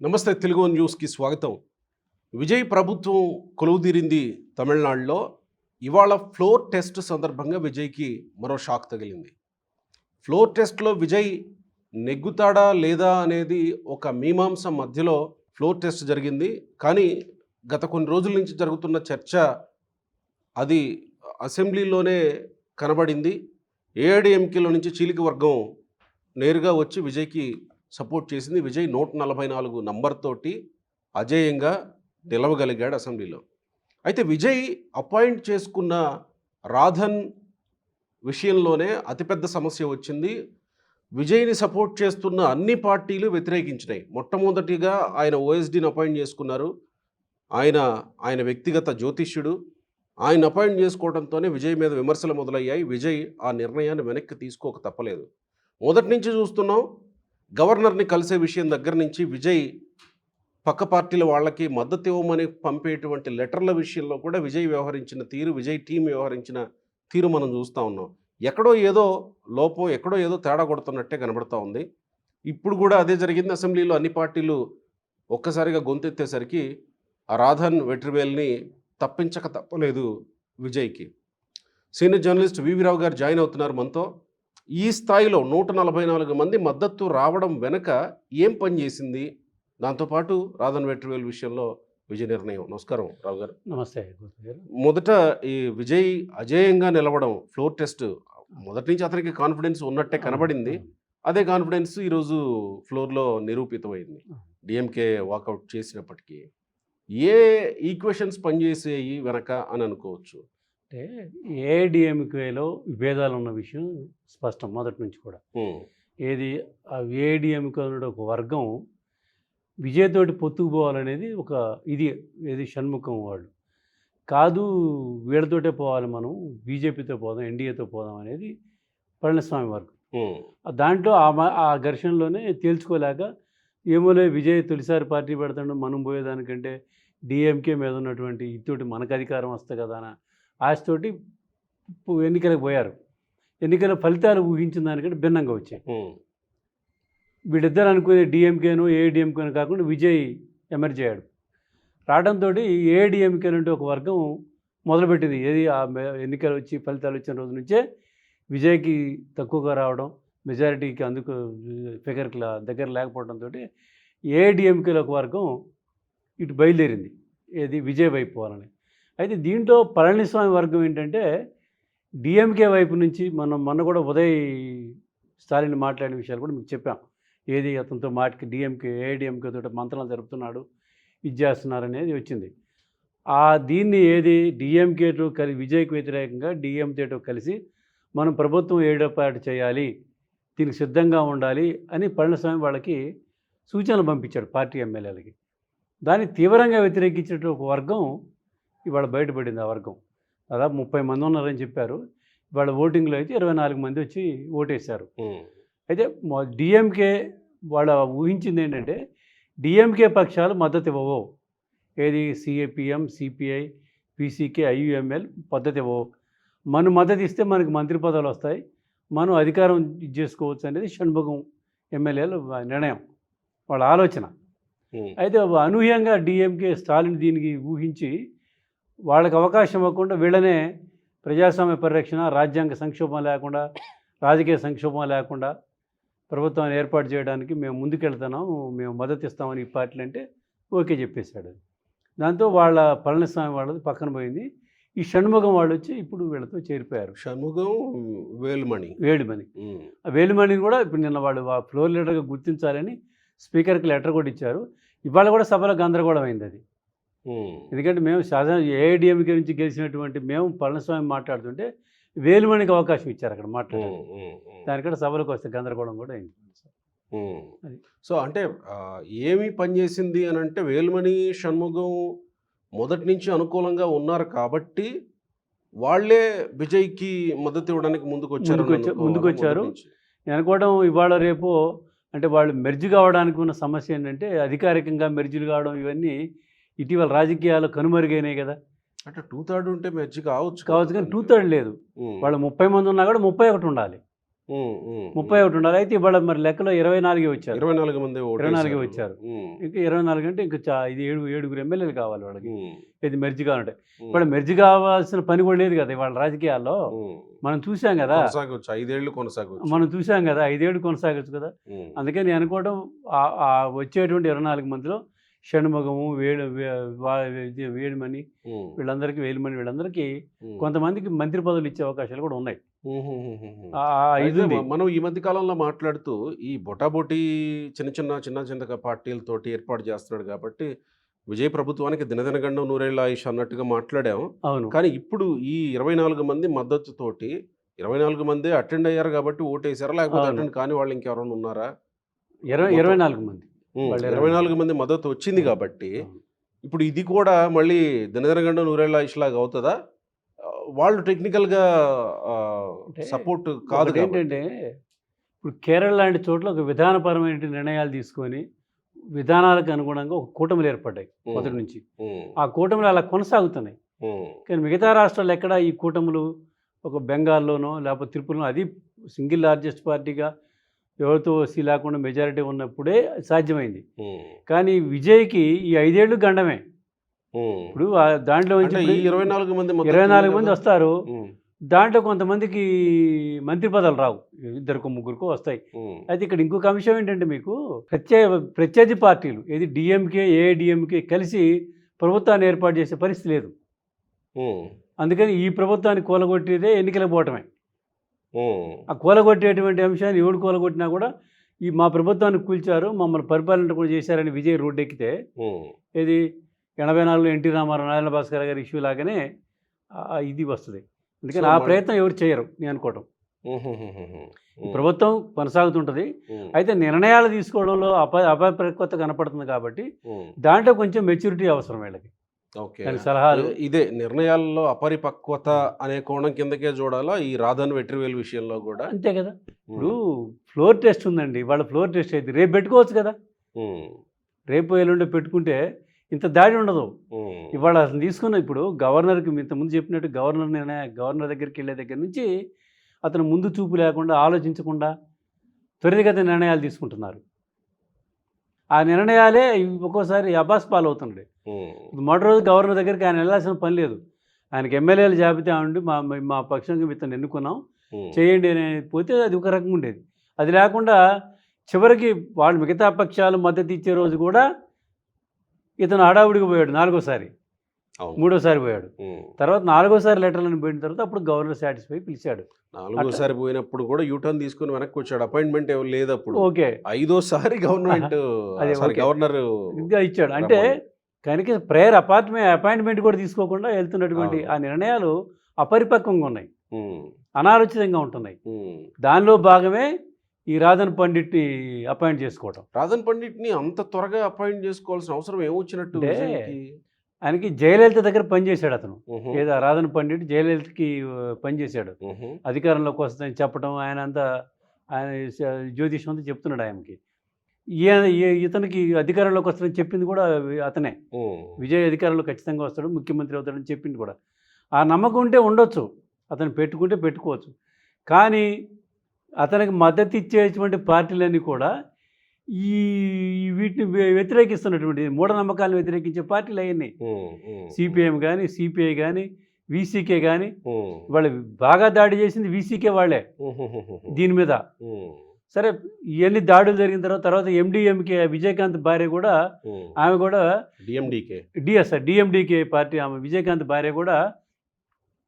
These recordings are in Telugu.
నమస్తే తెలుగు న్యూస్కి స్వాగతం. విజయ్ ప్రభుత్వం కొలువుదీరింది తమిళనాడులో. ఇవాళ ఫ్లోర్ టెస్ట్ సందర్భంగా విజయ్కి మరో షాక్ తగిలింది. ఫ్లోర్ టెస్ట్లో విజయ్ నెగ్గుతాడా లేదా అనేది ఒక మీమాంస మధ్యలో ఫ్లోర్ టెస్ట్ జరిగింది. కానీ గత కొన్ని రోజుల నుంచి జరుగుతున్న చర్చ అది అసెంబ్లీలోనే కనబడింది. ఏఐడిఎంకేలో నుంచి చీలిక వర్గం నేరుగా వచ్చి విజయ్కి సపోర్ట్ చేసింది. విజయ్ 144 నంబర్ తోటి అజేయంగా నిలవగలిగాడు అసెంబ్లీలో. అయితే విజయ్ అపాయింట్ చేసుకున్న రాధన్ విషయంలోనే అతిపెద్ద సమస్య వచ్చింది. విజయ్ని సపోర్ట్ చేస్తున్న అన్ని పార్టీలు వ్యతిరేకించినాయి. మొట్టమొదటిగా ఆయన ఓఎస్డీని అపాయింట్ చేసుకున్నారు. ఆయన వ్యక్తిగత జ్యోతిష్యుడు. ఆయన అపాయింట్ చేసుకోవడంతోనే విజయ్ మీద విమర్శలు మొదలయ్యాయి. విజయ్ ఆ నిర్ణయాన్ని వెనక్కి తీసుకోక తప్పలేదు. మొదటి నుంచి చూస్తున్నాం. గవర్నర్ని కలిసే విషయం దగ్గర నుంచి విజయ్ పక్క పార్టీల వాళ్ళకి మద్దతు ఇవ్వమని పంపేటువంటి లెటర్ల విషయంలో కూడా విజయ్ వ్యవహరించిన తీరు, విజయ్ టీం వ్యవహరించిన తీరు మనం చూస్తూ ఉన్నాం. ఎక్కడో ఏదో లోపం, ఎక్కడో ఏదో తేడా కొడుతున్నట్టే కనబడుతూ ఉంది. ఇప్పుడు కూడా అదే జరిగింది. అసెంబ్లీలో అన్ని పార్టీలు ఒక్కసారిగా గొంతెత్తేసరికి ఆ రాధన్ వెట్రివేల్ని తప్పించక తప్పలేదు విజయ్కి. సీనియర్ జర్నలిస్ట్ వివి రావు గారు జాయిన్ అవుతున్నారు మనతో. ఈ స్థాయిలో 144 మంది మద్దతు రావడం వెనక ఏం పని చేసింది? దాంతోపాటు రాధన్ వెట్రివేల్ విషయంలో విజయ్ నిర్ణయం. నమస్కారం రావు గారు. నమస్తే. మొదట ఈ విజయ్ అజేయంగా నిలవడం ఫ్లోర్ టెస్ట్ మొదటి నుంచి అతనికి కాన్ఫిడెన్స్ ఉన్నట్టే కనబడింది. అదే కాన్ఫిడెన్స్ ఈరోజు ఫ్లోర్లో నిరూపితమైంది. డిఎంకే వాకౌట్ చేసినప్పటికీ ఏ ఈక్వేషన్స్ పనిచేసేయి వెనక అని అనుకోవచ్చు? అంటే ఏఐడిఎంకేలో విభేదాలు ఉన్న విషయం స్పష్టం మొదటి నుంచి కూడా. ఏది ఆ ఏఐడిఎంకే ఒక వర్గం విజయ్తోటి పొత్తుకుపోవాలనేది ఒక ఏది షణ్ముఖం వాళ్ళు కాదు, వీళ్ళతోటే పోవాలి, మనం బీజేపీతో పోదాం, ఎన్డీఏతో పోదాం అనేది పళనిస్వామి వర్గం. దాంట్లో ఆ ఘర్షణలోనే తేల్చుకోలేక ఏమోలే విజయ్ తొలిసారి పార్టీ పెడతాడు, మనం పోయేదానికంటే డిఎంకే మీద ఉన్నటువంటి ఇతోటి మనకు అధికారం వస్తుంది కదా అని ఆశతోటి ఎన్నికలకు పోయారు. ఎన్నికల ఫలితాలు ఊహించిన దానికంటే భిన్నంగా వచ్చాయి. వీళ్ళిద్దరు అనుకునే డిఎంకేను ఏఐడిఎంకేను కాకుండా విజయ్ ఎమర్జ్ అయ్యాడు. రావడంతో ఏఐడిఎంకే అంటే ఒక వర్గం మొదలుపెట్టింది. ఏది ఆ ఎన్నికలు వచ్చి ఫలితాలు వచ్చిన రోజు నుంచే విజయ్కి తక్కువగా రావడం, మెజారిటీకి అందుకు ఫిగర్కి దగ్గర లేకపోవడంతో ఏఐడిఎంకేలో ఒక వర్గం ఇటు బయలుదేరింది, ఏది విజయ్ వైపు పోవాలని. అయితే దీంట్లో పళనిస్వామి వర్గం ఏంటంటే డిఎంకే వైపు నుంచి మొన్న కూడా ఉదయ్ స్టాలిన్ మాట్లాడిన విషయాలు కూడా మీకు చెప్పాం. ఏది అతనితో మాటికి ఏఐడిఎంకే తోటి మంత్రాలు జరుపుతున్నాడు, ఇది చేస్తున్నారు అనేది వచ్చింది. దీన్ని ఏది డిఎంకేతో విజయ్కి వ్యతిరేకంగా డిఎంకేతో కలిసి మనం ప్రభుత్వం ఏర్పాటు చేయాలి, దీనికి సిద్ధంగా ఉండాలి అని పళనిస్వామి వాళ్ళకి సూచనలు పంపించాడు పార్టీ ఎమ్మెల్యేలకి. దాన్ని తీవ్రంగా వ్యతిరేకించిన ఒక వర్గం ఇవాళ బయటపడింది. ఆ వర్గం దాదాపు 30 మంది ఉన్నారని చెప్పారు. ఇవాళ ఓటింగ్లో అయితే 24 మంది వచ్చి ఓటేశారు. అయితే డిఎంకే వాళ్ళ ఊహించింది ఏంటంటే డిఎంకే పక్షాలు మద్దతు ఇవ్వవు. ఏది సిపిఎం, సిపిఐ, పిసికే, ఐయుఎంఎల్ మద్దతు ఇవ్వవు. మనం మద్దతు ఇస్తే మనకి మంత్రి పదవులు వస్తాయి, మనం అధికారం చేసుకోవచ్చు అనేది షణ్ముఖం ఎమ్మెల్యేల నిర్ణయం, వాళ్ళ ఆలోచన. అయితే అనూహ్యంగా డిఎంకే స్టాలిన్ దీనికి ఊహించి వాళ్ళకి అవకాశం ఇవ్వకుండా వీళ్ళనే ప్రజాస్వామ్య పరిరక్షణ, రాజ్యాంగ సంక్షోభం లేకుండా, రాజకీయ సంక్షోభం లేకుండా ప్రభుత్వాన్ని ఏర్పాటు చేయడానికి మేము ముందుకెళ్తున్నాం, మేము మద్దతు ఇస్తామని ఈ పార్టీలు అంటే ఓకే చెప్పేశాడు. దాంతో వాళ్ళ పళనిస్వామి వాళ్ళది పక్కన పోయింది. ఈ షణ్ముఖం వాళ్ళు వచ్చి ఇప్పుడు వీళ్ళతో చేరిపోయారు. షణ్ముఖం, వేలుమణి. ఆ వేలుమణిని కూడా ఇప్పుడు నిన్న వాళ్ళు ఫ్లోర్ లీడర్గా గుర్తించాలని స్పీకర్కి లెటర్ కూడా ఇచ్చారు. ఇవాళ కూడా సభలో గందరగోళం అయింది అది. ఎందుకంటే మేము ఏఐడిఎంకే నుంచి గెలిచినటువంటి మేము పళనిస్వామి మాట్లాడుతుంటే వేలుమణికి అవకాశం ఇచ్చారు అక్కడ మాట్లాడారు. దానికంటే సభలకు వస్తే గందరగోళం కూడా అయింది. సో అంటే ఏమి పనిచేసింది అని అంటే వేలుమణి, షణ్ముఖం మొదటి నుంచి అనుకూలంగా ఉన్నారు కాబట్టి వాళ్ళే విజయ్కి మద్దతు ఇవ్వడానికి ముందుకు వచ్చారు. నేను అనుకోవడం ఇవాళ రేపు అంటే వాళ్ళు మెర్జ్ కావడానికి ఉన్న సమస్య ఏంటంటే అధికారికంగా మెర్జీలు కావడం ఇవన్నీ ఇటీవల రాజకీయాలు కనుమరుగైనాయి కదా. అంటే 2/3 ఉంటే మెర్జ్ కావచ్చు కానీ 2/3 లేదు. వాళ్ళు 30 మంది ఉన్నా కూడా 31 ఉండాలి. 31 ఉండాలి. అయితే ఇవాళ మరి లెక్కలో 24 వచ్చారు. 24 మంది 24 వచ్చారు. ఇంకా 24 అంటే ఇంకా ఇది ఏడుగురు ఎమ్మెల్యేలు కావాలి వాళ్ళకి. ఇది మెర్జ్ కావాలంటే ఇవాళ మెర్జ్ కావాల్సిన పని కూడా లేదు కదా ఇవాళ రాజకీయాల్లో. మనం చూసాం కదా, 5 ఏళ్ళు కొనసాగవచ్చు. మనం చూసాం కదా, 5 ఏళ్ళు కొనసాగచ్చు కదా. అందుకని నేను అనుకోవడం వచ్చేటువంటి 24 మందిలో షణ్ముఖము, వేలుమణి వీళ్ళందరికీ, వీళ్ళందరికీ కొంతమందికి మంత్రి పదవులు ఇచ్చే అవకాశాలు కూడా ఉన్నాయి. మనం ఈ మధ్య కాలంలో మాట్లాడుతూ ఈ బొటాబొటీ చిన్న పార్టీలతోటి ఏర్పాటు చేస్తున్నాడు కాబట్టి విజయ్ ప్రభుత్వానికి దినదినగండం నూరేళ్ల ఆయుష్ అన్నట్టుగా మాట్లాడాము. అవును. కానీ ఇప్పుడు ఈ 24 మంది మద్దతుతోటి 24 మంది అటెండ్ అయ్యారు కాబట్టి ఓటేసారా, లేకపోతే అటెండ్ కాని వాళ్ళు ఇంకెవరైనా ఉన్నారా? 24 మంది 24 మంది మద్దతు వచ్చింది కాబట్టి ఇప్పుడు ఇది కూడా మళ్ళీ దినదినగండం నూరేళ్ల ఆయుష్ లాగా అవుతుందా? వాళ్ళు టెక్నికల్గా సపోర్ట్ కాదు. ఏంటంటే ఇప్పుడు కేరళ లాంటి చోట్ల ఒక విధానపరమైన నిర్ణయాలు తీసుకొని విధానాలకు అనుగుణంగా ఒక కూటమిలు ఏర్పడ్డాయి మొదటి నుంచి. ఆ కూటమిలు అలా కొనసాగుతున్నాయి. కానీ మిగతా రాష్ట్రాలు ఎక్కడ ఈ కూటములు ఒక బెంగాల్లోనో లేకపోతే త్రిపురలో అది సింగిల్ లార్జెస్ట్ పార్టీగా ఎవరితో లేకుండా మెజారిటీ ఉన్నప్పుడే సాధ్యమైంది. కానీ విజయ్కి ఈ 5 ఏళ్ళు గండమే. ఇప్పుడు దాంట్లో 24 మంది వస్తారు. దాంట్లో కొంతమందికి మంత్రి పదవులు రావు, 2-3 వస్తాయి. అయితే ఇక్కడ ఇంకొక అంశం ఏంటంటే మీకు ప్రత్యర్థి పార్టీలు ఏది డిఎంకే, ఏఐడిఎంకే కలిసి ప్రభుత్వాన్ని ఏర్పాటు చేసే పరిస్థితి లేదు. అందుకని ఈ ప్రభుత్వాన్ని కూలగొట్టేదే ఎన్నికలకు పోవటమే. ఆ కూలగొట్టేటువంటి అంశాన్ని ఎవడు కూలగొట్టినా కూడా మా ప్రభుత్వాన్ని కూల్చారు, మమ్మల్ని పరిపాలన కూడా చేశారని విజయ్ రోడ్డు ఎక్కితే ఇది 84లో ఎన్టీ రామారావు, నారాయణ భాస్కర్ గారి ఇష్యూ లాగానే ఇది వస్తుంది. అందుకని ఆ ప్రయత్నం ఎవరు చేయరు నేను అనుకోవటం. ప్రభుత్వం కొనసాగుతుంటుంది. అయితే నిర్ణయాలు తీసుకోవడంలో అపరిపక్వత కనపడుతుంది కాబట్టి దాంట్లో కొంచెం మెచ్యూరిటీ అవసరం వీళ్ళకి. సలహాలు ఇదే నిర్ణయాల్లో అపరిపక్వత అనే కోణం కిందకే చూడాలా ఈ రాధన్ వెట్రివేల్ విషయంలో కూడా అంతే కదా. ఇప్పుడు ఫ్లోర్ టెస్ట్ ఉందండి, వాళ్ళ ఫ్లోర్ టెస్ట్ అయితే రేపు పెట్టుకోవచ్చు కదా. రేపు ఎల్లుండి పెట్టుకుంటే ఇంత దాడి ఉండదు. ఇవాళ అసలు తీసుకున్న ఇప్పుడు గవర్నర్కి ఇంతకుముందు చెప్పినట్టు గవర్నర్ దగ్గరికి వెళ్ళే దగ్గర నుంచి అతను ముందు చూపు లేకుండా, ఆలోచించకుండా త్వరితగత నిర్ణయాలు తీసుకుంటున్నారు. ఆ నిర్ణయాలే ఒక్కోసారి అబాస్ పాలవుతున్నాడు. మొదటి రోజు గవర్నర్ దగ్గరికి ఆయన వెళ్ళాల్సిన పని లేదు. ఆయనకి ఎమ్మెల్యేల జాబితా ఉండి మా పక్షంగా ఇతను ఎన్నుకున్నాం చేయండి అని పోతే అది ఒక రకంగా ఉండేది. అది లేకుండా చివరికి వాళ్ళు మిగతా పక్షాలు మద్దతు ఇచ్చే రోజు కూడా ఇతను హడావుడికి పోయాడు. 4వసారి 3వసారి పోయాడు. తర్వాత 4వసారి లెటర్లను పోయిన తర్వాత అప్పుడు గవర్నర్ సాటిస్ఫై పిలిచాడు. 4వసారి పోయినప్పుడు కూడా యూటర్న్ తీసుకుని వెనక్కి వచ్చాడు. అపాయింట్మెంట్ ఎవరు లేదు అప్పుడు. ఓకే. 5వసారి గవర్నర్ ఇంకా ఇచ్చాడు. అంటే కనుక ప్రేయర్ అపాయింట్మెంట్ కూడా తీసుకోకుండా వెళ్తున్నటువంటి ఆ నిర్ణయాలు అపరిపక్వంగా ఉన్నాయి, అనాలోచితంగా ఉంటున్నాయి. దానిలో భాగమే ఈ రాధన్ పండిట్ని అపాయింట్ చేసుకోవటం. రాధన్ పండిట్ని అంత త్వరగా అపాయింట్ చేసుకోవాల్సిన అవసరం ఏమొచ్చినట్టు? ఆయనకి జయలలిత దగ్గర పనిచేశాడు అతను. ఏదో రాధన్ పండిట్ జయలలితకి పనిచేశాడు. అధికారంలోకి వస్తుందని చెప్పడం, ఆయన జ్యోతిషం అంతా చెప్తున్నాడు ఆయనకి. ఇతనికి అధికారంలోకి వస్తాడని చెప్పింది కూడా అతనే. విజయ్ అధికారంలో ఖచ్చితంగా వస్తాడు, ముఖ్యమంత్రి అవుతాడని చెప్పింది కూడా. ఆ నమ్మకం ఉంటే ఉండొచ్చు, అతను పెట్టుకుంటే పెట్టుకోవచ్చు. కానీ అతనికి మద్దతు ఇచ్చేటువంటి పార్టీలన్నీ కూడా వీటిని వ్యతిరేకిస్తున్నటువంటి మూఢనమ్మకాలను వ్యతిరేకించే పార్టీలు అవన్నీ. సిపిఎం కానీ, సిపిఐ కానీ, వీసీకే కానీ వాళ్ళు బాగా దాడి చేసింది వీసీకే వాళ్ళే దీని మీద. సరే, ఇవన్నీ దాడులు జరిగిన తర్వాత ఎండిఎంకే విజయకాంత్ భార్య కూడా, ఆమె కూడా డిఎండికే పార్టీ ఆమె విజయకాంత్ భార్య కూడా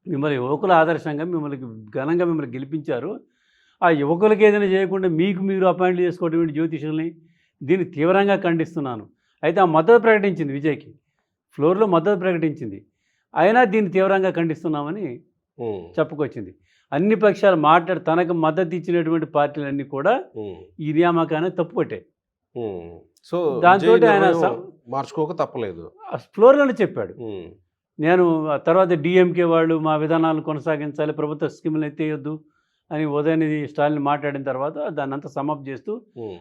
మిమ్మల్ని యువకుల ఆదర్శంగా ఘనంగా మిమ్మల్ని గెలిపించారు, ఆ యువకులకి ఏదైనా చేయకుండా మీరు అపాయింట్ చేసుకోవటువంటి జ్యోతిషుల్ని దీన్ని తీవ్రంగా ఖండిస్తున్నాను. అయితే ఆ మద్దతు ప్రకటించింది, విజయ్కి ఫ్లోర్లో మద్దతు ప్రకటించింది. అయినా దీన్ని తీవ్రంగా ఖండిస్తున్నామని చెప్పుకొచ్చింది. అన్ని పక్షాలు తనకు మద్దతు ఇచ్చినటువంటి పార్టీలన్నీ కూడా ఈ నియామకాన్ని తప్పుపట్టాయి. సో దాంతో ఆయన మార్చుకోక తప్పలేదు, ఫ్లోర్లోనే చెప్పాడు. నేను తర్వాత డిఎంకే వాళ్ళు మా విధానాలను కొనసాగించాలి, ప్రభుత్వ స్కీములు ఎత్తేయొద్దు అని ఉదయనిధి స్టాలిన్ మాట్లాడిన తర్వాత దాన్ని అంతా సమాప్తి చేస్తూ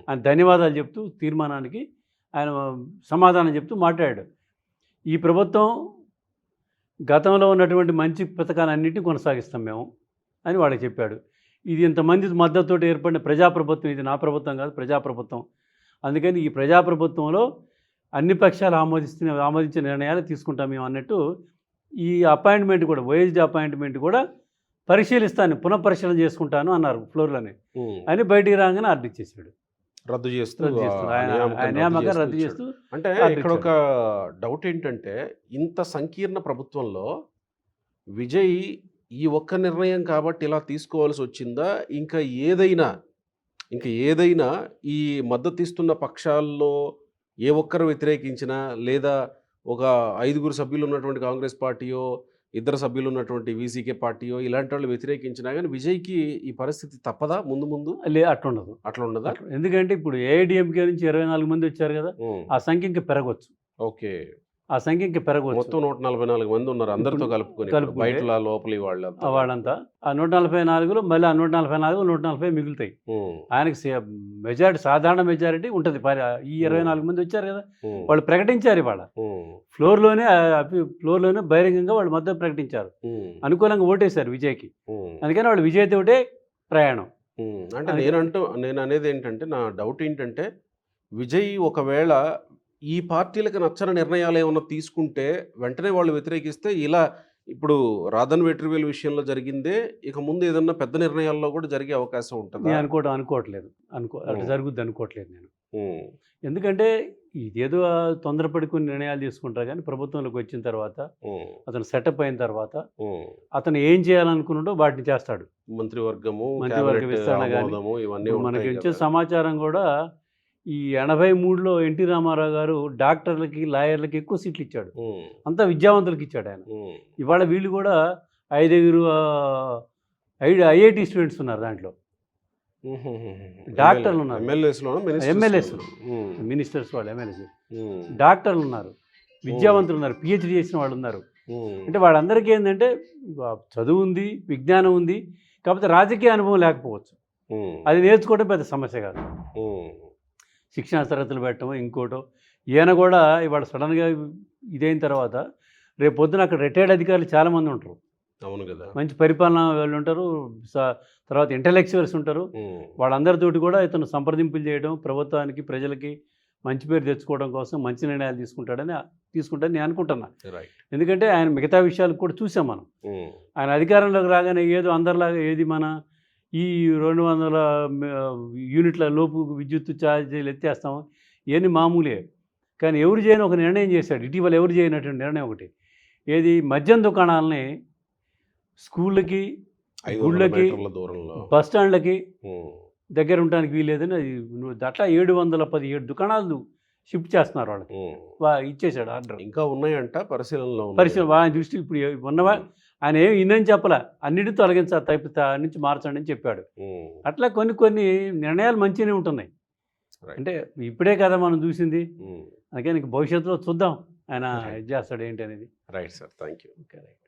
ఆయన ధన్యవాదాలు చెప్తూ తీర్మానానికి ఆయన సమాధానం చెప్తూ మాట్లాడాడు. ఈ ప్రభుత్వం గతంలో ఉన్నటువంటి మంచి పథకాలన్నింటినీ కొనసాగిస్తాం మేము అని వాళ్ళకి చెప్పాడు. ఇది ఇంతమంది మద్దతుతో ఏర్పడిన ప్రజాప్రభుత్వం, ఇది నా ప్రభుత్వం కాదు, ప్రజాప్రభుత్వం. అందుకని ఈ ప్రజాప్రభుత్వంలో అన్ని పక్షాలు ఆమోదించిన నిర్ణయాలు తీసుకుంటాం మేము అన్నట్టు ఈ అపాయింట్మెంట్ కూడా, వైఎస్డి అపాయింట్మెంట్ కూడా పరిశీలిస్తాను, పునఃపరిశీలన చేసుకుంటాను అన్నారు ఫ్లోర్లోనే. అని బయటికి రాగానే ఆర్డర్ ఇచ్చేసాడు, రద్దు చేస్తూ ఆయన నియామకాన్ని రద్దు చేస్తూ. అంటే ఇక్కడ ఒక డౌట్ ఏంటంటే, ఇంత సంకీర్ణ ప్రభుత్వంలో విజయ్ ఈ ఒక్క నిర్ణయం కాబట్టి ఇలా తీసుకోవాల్సి వచ్చిందా, ఇంకా ఏదైనా ఈ మద్దతు ఇస్తున్న పక్షాల్లో ఏ ఒక్కరు వ్యతిరేకించినా, లేదా ఒక 5 సభ్యులు ఉన్నటువంటి కాంగ్రెస్ పార్టీయో, 2 సభ్యులు ఉన్నటువంటి వీసీకే పార్టీయో ఇలాంటి వాళ్ళు వ్యతిరేకించినా కానీ విజయ్కి ఈ పరిస్థితి తప్పదా ముందు? అట్లుండదు. అట్లా ఉండదా? ఎందుకంటే ఇప్పుడు ఏఐడిఎంకే నుంచి 24 మంది వచ్చారు కదా, ఆ సంఖ్య ఇంకా పెరగవచ్చు. ఓకే, ఆ సంఖ్య ఇంకా పెరగవచ్చు. మొత్తం 144 మంది ఉన్నారు, అందరితో కలుపుకొని బయట లోపలి వాళ్ళంతా. ఆ 144లో మళ్ళీ ఆ 140 మిగులుతాయి. ఆయనకి మెజారిటీ, సాధారణ మెజారిటీ ఉంటుంది. ఈ 24 మంది వచ్చారు కదా, వాళ్ళు ప్రకటించారు ఇవాళ ఫ్లోర్లోనే బహిరంగంగా వాళ్ళు మద్దతు ప్రకటించారు, అనుకూలంగా ఓటేశారు విజయ్కి. అందుకని వాళ్ళు విజయ్తోటే ప్రయాణం. అంటే నేను అనేది ఏంటంటే, నా డౌట్ ఏంటంటే, విజయ్ ఒకవేళ ఈ పార్టీలకు నచ్చని నిర్ణయాలు ఏమన్నా తీసుకుంటే వెంటనే వాళ్ళు వ్యతిరేకిస్తే, ఇలా ఇప్పుడు రాధన్ వెట్రివేల్ విషయంలో జరిగిందే, ఇక ముందు ఏదన్నా పెద్ద నిర్ణయాల్లో కూడా జరిగే అవకాశం ఉంటుంది. నేను అనుకోవట్లేదు, అట్లా జరుగుద్ది అనుకోవట్లేదు నేను. ఎందుకంటే ఇదేదో తొందరపడి కొన్ని నిర్ణయాలు తీసుకుంటారు, కానీ ప్రభుత్వంలోకి వచ్చిన తర్వాత, అతను సెటప్ అయిన తర్వాత అతను ఏం చేయాలనుకున్నాడో వాటిని చేస్తాడు. మంత్రివర్గ విస్తరణ కానీ మనకి వచ్చే సమాచారం కూడా ఈ 83లో ఎన్టీ రామారావు గారు డాక్టర్లకి, లాయర్లకి ఎక్కువ సీట్లు ఇచ్చాడు, అంతా విద్యావంతులకి ఇచ్చాడు ఆయన. ఇవాళ వీళ్ళు కూడా 5 ఐఐటి స్టూడెంట్స్ ఉన్నారు, దాంట్లో డాక్టర్లు ఉన్నారు, ఎమ్మెల్యేస్, మినిస్టర్స్ వాళ్ళు, ఎమ్మెల్యేస్, డాక్టర్లు ఉన్నారు, విద్యావంతులు ఉన్నారు, పిహెచ్డి చేసిన వాళ్ళు ఉన్నారు. అంటే వాళ్ళందరికీ ఏంటంటే చదువు ఉంది, విజ్ఞానం ఉంది, కాకపోతే రాజకీయ అనుభవం లేకపోవచ్చు. అది నేర్చుకోవడం పెద్ద సమస్య కాదు. శిక్షణా తరగతులు పెట్టడం ఇంకోటో. ఈయన కూడా ఇవాళ సడన్గా ఇదైన తర్వాత రేపు పొద్దున అక్కడ రిటైర్డ్ అధికారులు చాలామంది ఉంటారు. అవును కదా, మంచి పరిపాలన వాళ్ళు ఉంటారు, తర్వాత ఇంటలెక్చువల్స్ ఉంటారు. వాళ్ళందరితోటి కూడా ఇతను సంప్రదింపులు చేయడం, ప్రభుత్వానికి, ప్రజలకి మంచి పేరు తెచ్చుకోవడం కోసం మంచి నిర్ణయాలు తీసుకుంటాడని నేను అనుకుంటున్నా. ఎందుకంటే ఆయన మిగతా విషయాలు కూడా చూసాం మనం. ఆయన అధికారంలోకి రాగానే ఏదో అందరిలాగా ఏది మన ఈ 200 యూనిట్ల లోపు విద్యుత్ ఛార్జీలు ఎత్తేస్తాము, ఇవన్నీ మామూలే. కానీ ఎవరు చేయని ఒక నిర్ణయం చేశాడు ఇటీవల, ఎవరు చేయనటువంటి నిర్ణయం ఒకటి, ఏది మద్యం దుకాణాలని స్కూళ్ళకి, గుళ్ళకి, బస్ స్టాండ్లకి దగ్గర ఉండడానికి వీలేదని అట్లా 717 దుకాణాలు షిఫ్ట్ చేస్తున్నారు వాళ్ళకి. ఇచ్చేసాడు ఆర్డర్. ఇంకా ఉన్నాయంట పరిశీలనలో. ఆయన దృష్టి ఇప్పుడు ఉన్నవా, ఆయన ఏమి ఇన్నని చెప్పలే, అన్నిటితో తొలగించాలి, నుంచి మార్చండి అని చెప్పాడు. అట్లా కొన్ని నిర్ణయాలు మంచిగానే ఉంటున్నాయి. అంటే ఇప్పుడే కదా మనం చూసింది, అందుకే భవిష్యత్తులో చూద్దాం ఆయన ఇది చేస్తాడు ఏంటి అనేది. Right sir, thank you. Okay, right.